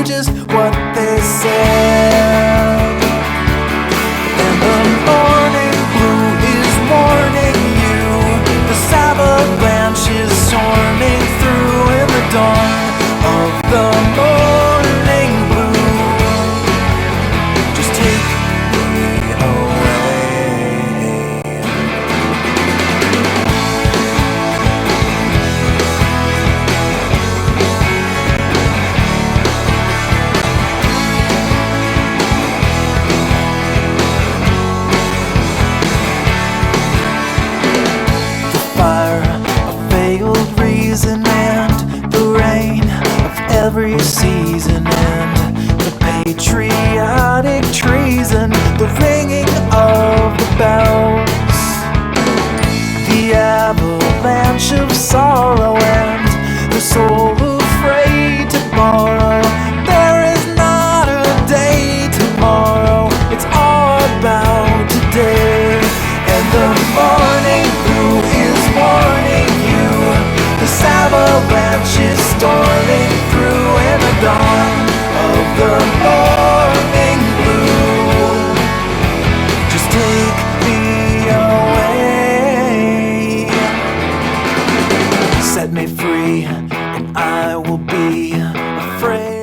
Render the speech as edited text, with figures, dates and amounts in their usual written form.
just what they said. And the morning blue is warning you. The avalanche is storming through in the dawn of the morning blue. Just take me away. The fire of failed reason and the rain of every season and the patriotic treason, the ringing of the bells, the avalanche of sorrow and the soul afraid to borrow. There is not a day tomorrow, it's all about today. And the morning blue is warning you. The avalanche is storming through in the dawn of the morning blue. Just take me away. Set me free and I will be afraid.